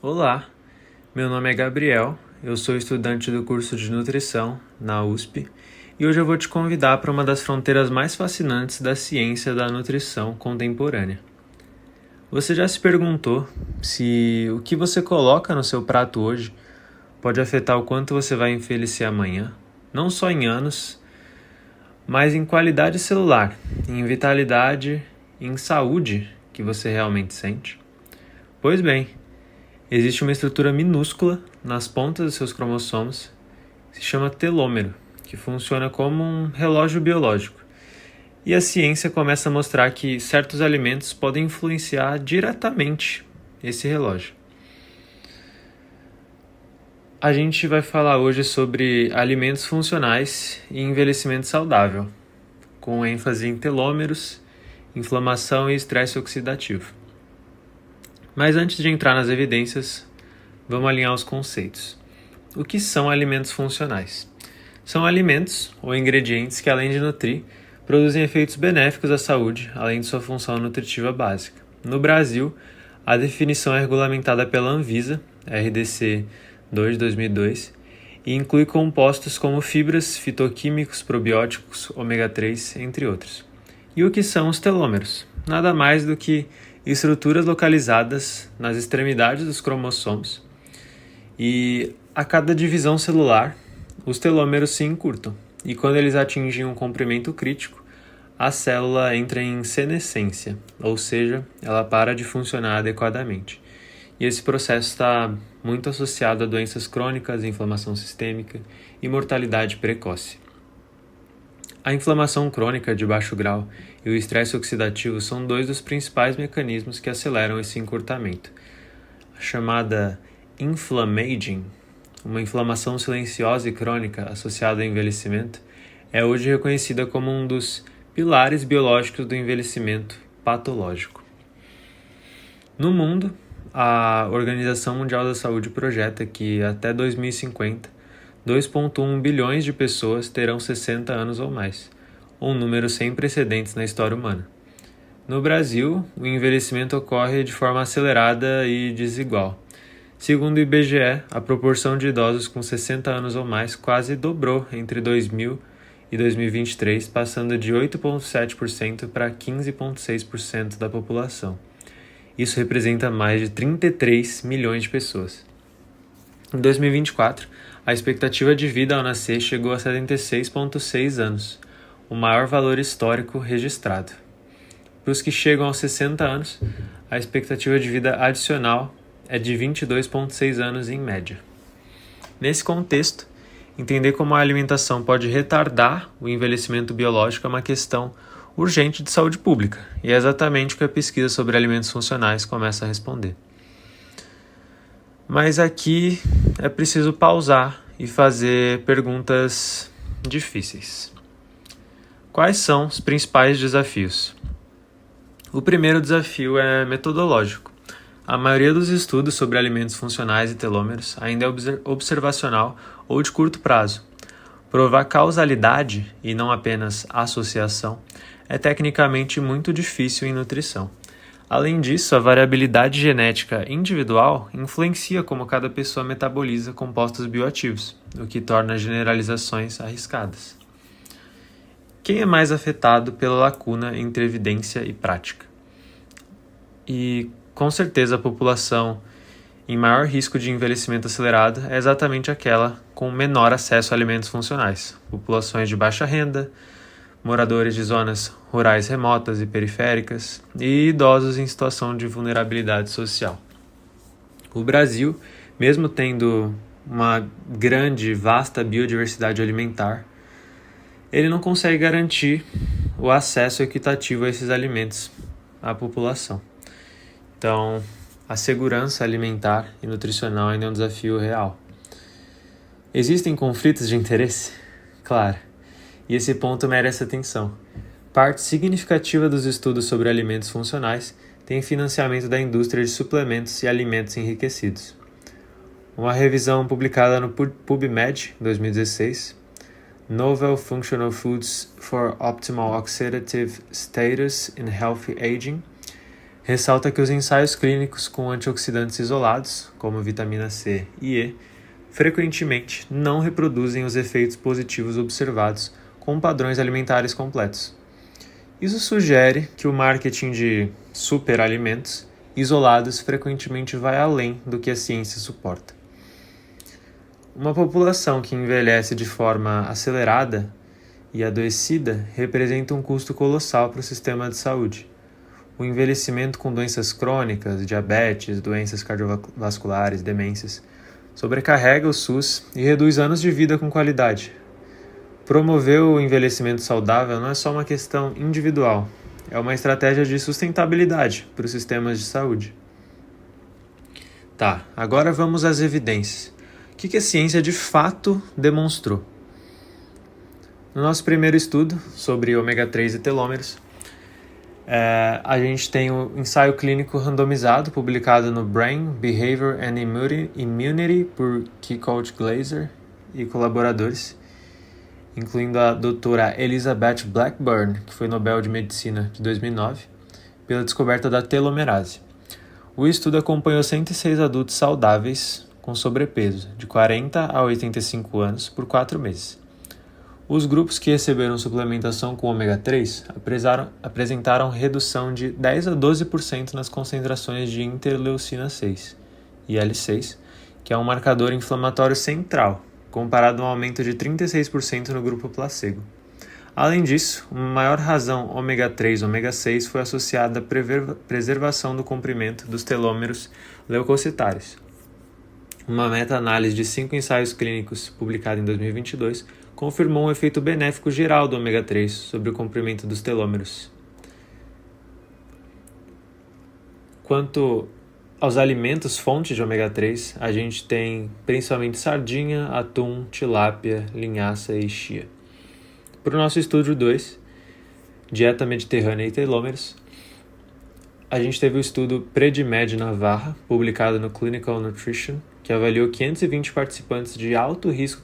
Olá, meu nome é Gabriel, eu sou estudante do curso de nutrição na USP e hoje eu vou te convidar para uma das fronteiras mais fascinantes da ciência da nutrição contemporânea. Você já se perguntou se o que você coloca no seu prato hoje pode afetar o quanto você vai envelhecer amanhã, não só em anos, mas em qualidade celular, em vitalidade, em saúde que você realmente sente? Pois bem, existe uma estrutura minúscula nas pontas dos seus cromossomos, que se chama telômero, que funciona como um relógio biológico. E a ciência começa a mostrar que certos alimentos podem influenciar diretamente esse relógio. A gente vai falar hoje sobre alimentos funcionais e envelhecimento saudável, com ênfase em telômeros, inflamação e estresse oxidativo. Mas antes de entrar nas evidências, vamos alinhar os conceitos. O que são alimentos funcionais? São alimentos ou ingredientes que, além de nutrir, produzem efeitos benéficos à saúde, além de sua função nutritiva básica. No Brasil, a definição é regulamentada pela Anvisa, RDC 2 de 2002, e inclui compostos como fibras, fitoquímicos, probióticos, ômega 3, entre outros. E o que são os telômeros? Nada mais do que estruturas localizadas nas extremidades dos cromossomos, e a cada divisão celular, os telômeros se encurtam, e quando eles atingem um comprimento crítico, a célula entra em senescência, ou seja, ela para de funcionar adequadamente. E esse processo está muito associado a doenças crônicas, inflamação sistêmica e mortalidade precoce. A inflamação crônica de baixo grau e o estresse oxidativo são dois dos principais mecanismos que aceleram esse encurtamento. A chamada inflammaging, uma inflamação silenciosa e crônica associada ao envelhecimento, é hoje reconhecida como um dos pilares biológicos do envelhecimento patológico. No mundo, a Organização Mundial da Saúde projeta que até 2050, 2,1 bilhões de pessoas terão 60 anos ou mais, um número sem precedentes na história humana. No Brasil, o envelhecimento ocorre de forma acelerada e desigual. Segundo o IBGE, a proporção de idosos com 60 anos ou mais quase dobrou entre 2000 e 2023, passando de 8,7% para 15,6% da população. Isso representa mais de 33 milhões de pessoas. Em 2024, a expectativa de vida ao nascer chegou a 76,6 anos, o maior valor histórico registrado. Para os que chegam aos 60 anos, a expectativa de vida adicional é de 22,6 anos em média. Nesse contexto, entender como a alimentação pode retardar o envelhecimento biológico é uma questão urgente de saúde pública, e é exatamente o que a pesquisa sobre alimentos funcionais começa a responder. Mas aqui é preciso pausar e fazer perguntas difíceis. Quais são os principais desafios? O primeiro desafio é metodológico. A maioria dos estudos sobre alimentos funcionais e telômeros ainda é observacional ou de curto prazo. Provar causalidade, e não apenas associação, é tecnicamente muito difícil em nutrição. Além disso, a variabilidade genética individual influencia como cada pessoa metaboliza compostos bioativos, o que torna generalizações arriscadas. Quem é mais afetado pela lacuna entre evidência e prática? E, com certeza, a população em maior risco de envelhecimento acelerado é exatamente aquela com menor acesso a alimentos funcionais, populações de baixa renda, moradores de zonas rurais remotas e periféricas e idosos em situação de vulnerabilidade social. O Brasil, mesmo tendo uma grande e vasta biodiversidade alimentar, ele não consegue garantir o acesso equitativo a esses alimentos à população. Então, a segurança alimentar e nutricional ainda é um desafio real. Existem conflitos de interesse? Claro. E esse ponto merece atenção. Parte significativa dos estudos sobre alimentos funcionais tem financiamento da indústria de suplementos e alimentos enriquecidos. Uma revisão publicada no PubMed, em 2016, Novel Functional Foods for Optimal Oxidative Status in Healthy Aging, ressalta que os ensaios clínicos com antioxidantes isolados, como vitamina C e E, frequentemente não reproduzem os efeitos positivos observados com padrões alimentares completos. Isso sugere que o marketing de superalimentos isolados frequentemente vai além do que a ciência suporta. Uma população que envelhece de forma acelerada e adoecida representa um custo colossal para o sistema de saúde. O envelhecimento com doenças crônicas, diabetes, doenças cardiovasculares, demências, sobrecarrega o SUS e reduz anos de vida com qualidade. Promover o envelhecimento saudável não é só uma questão individual, é uma estratégia de sustentabilidade para os sistemas de saúde. Tá, agora vamos às evidências. O que a ciência de fato demonstrou? No nosso primeiro estudo sobre ômega 3 e telômeros, a gente tem o ensaio clínico randomizado publicado no Brain, Behavior and Immunity por Keikoch Glaser e colaboradores, incluindo a doutora Elizabeth Blackburn, que foi Nobel de Medicina de 2009, pela descoberta da telomerase. O estudo acompanhou 106 adultos saudáveis com sobrepeso, de 40 a 85 anos, por 4 meses. Os grupos que receberam suplementação com ômega 3 apresentaram redução de 10 a 12% nas concentrações de interleucina 6, IL-6, que é um marcador inflamatório central, comparado a um aumento de 36% no grupo placebo. Além disso, uma maior razão ômega 3 ômega 6 foi associada à preservação do comprimento dos telômeros leucocitários. Uma meta-análise de 5 ensaios clínicos, publicada em 2022, confirmou um efeito benéfico geral do ômega 3 sobre o comprimento dos telômeros. Quanto aos alimentos fonte de ômega 3, a gente tem principalmente sardinha, atum, tilápia, linhaça e chia. Para o nosso estudo 2, dieta mediterrânea e telômeros, a gente teve o estudo PREDIMED Navarra, publicado no Clinical Nutrition, que avaliou 520 participantes de alto risco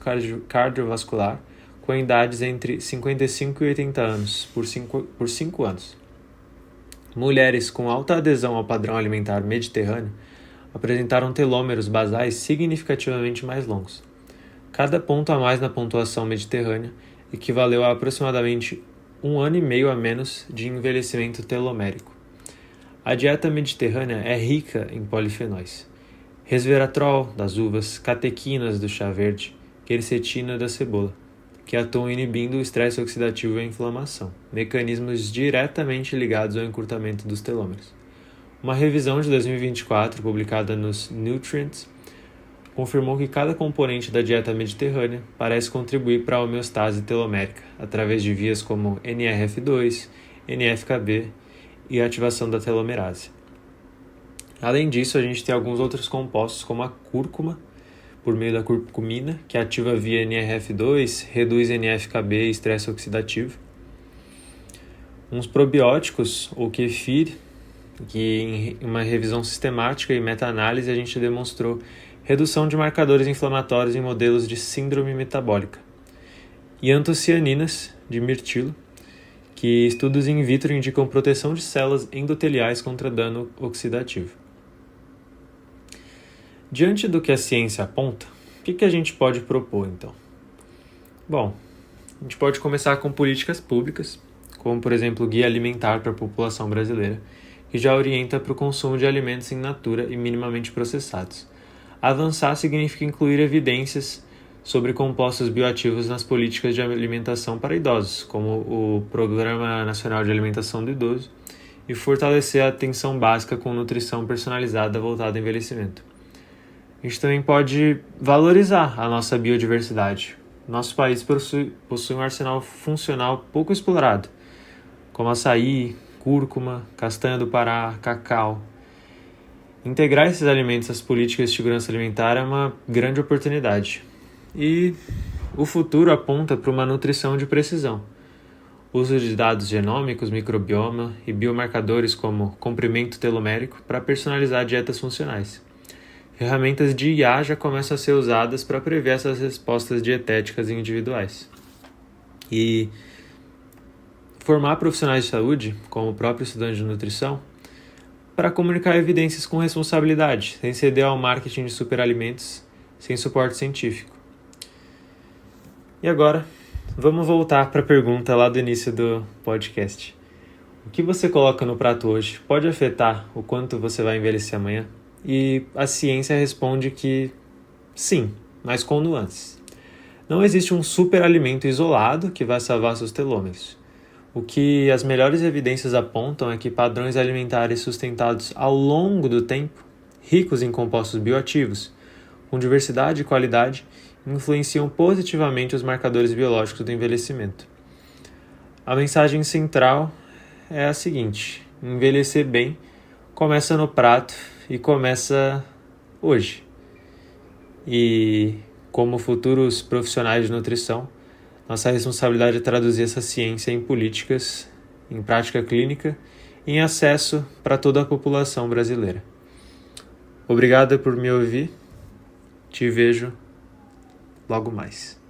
cardiovascular com idades entre 55 e 80 anos, por 5 anos. Mulheres com alta adesão ao padrão alimentar mediterrâneo apresentaram telômeros basais significativamente mais longos. Cada ponto a mais na pontuação mediterrânea equivaleu a aproximadamente 1 ano e meio a menos de envelhecimento telomérico. A dieta mediterrânea é rica em polifenóis. Resveratrol, das uvas, catequinas do chá verde, quercetina da cebola, que atuam inibindo o estresse oxidativo e a inflamação, mecanismos diretamente ligados ao encurtamento dos telômeros. Uma revisão de 2024, publicada nos Nutrients, confirmou que cada componente da dieta mediterrânea parece contribuir para a homeostase telomérica, através de vias como NRF2, NF-κB e a ativação da telomerase. Além disso, a gente tem alguns outros compostos, como a cúrcuma, por meio da curcumina, que ativa via NRF2, reduz NF-κB e estresse oxidativo. Uns probióticos, ou kefir, que em uma revisão sistemática e meta-análise a gente demonstrou redução de marcadores inflamatórios em modelos de síndrome metabólica. E antocianinas, de mirtilo, que estudos in vitro indicam proteção de células endoteliais contra dano oxidativo. Diante do que a ciência aponta, o que a gente pode propor, então? Bom, a gente pode começar com políticas públicas, como, por exemplo, o Guia Alimentar para a População Brasileira, que já orienta para o consumo de alimentos in natura e minimamente processados. Avançar significa incluir evidências sobre compostos bioativos nas políticas de alimentação para idosos, como o Programa Nacional de Alimentação do Idoso, e fortalecer a atenção básica com nutrição personalizada voltada ao envelhecimento. A gente também pode valorizar a nossa biodiversidade. Nosso país possui um arsenal funcional pouco explorado, como açaí, cúrcuma, castanha do Pará, cacau. Integrar esses alimentos às políticas de segurança alimentar é uma grande oportunidade. E o futuro aponta para uma nutrição de precisão. Uso de dados genômicos, microbioma e biomarcadores como comprimento telomérico para personalizar dietas funcionais. Ferramentas de IA já começam a ser usadas para prever essas respostas dietéticas individuais. E formar profissionais de saúde, como o próprio estudante de nutrição, para comunicar evidências com responsabilidade, sem ceder ao marketing de superalimentos sem suporte científico. E agora, vamos voltar para a pergunta lá do início do podcast. O que você coloca no prato hoje pode afetar o quanto você vai envelhecer amanhã? E a ciência responde que sim, mas com nuances. Não existe um superalimento isolado que vai salvar seus telômeros. O que as melhores evidências apontam é que padrões alimentares sustentados ao longo do tempo, ricos em compostos bioativos, com diversidade e qualidade, influenciam positivamente os marcadores biológicos do envelhecimento. A mensagem central é a seguinte: envelhecer bem começa no prato e começa hoje. E como futuros profissionais de nutrição, nossa responsabilidade é traduzir essa ciência em políticas, em prática clínica e em acesso para toda a população brasileira. Obrigado por me ouvir. Te vejo logo mais.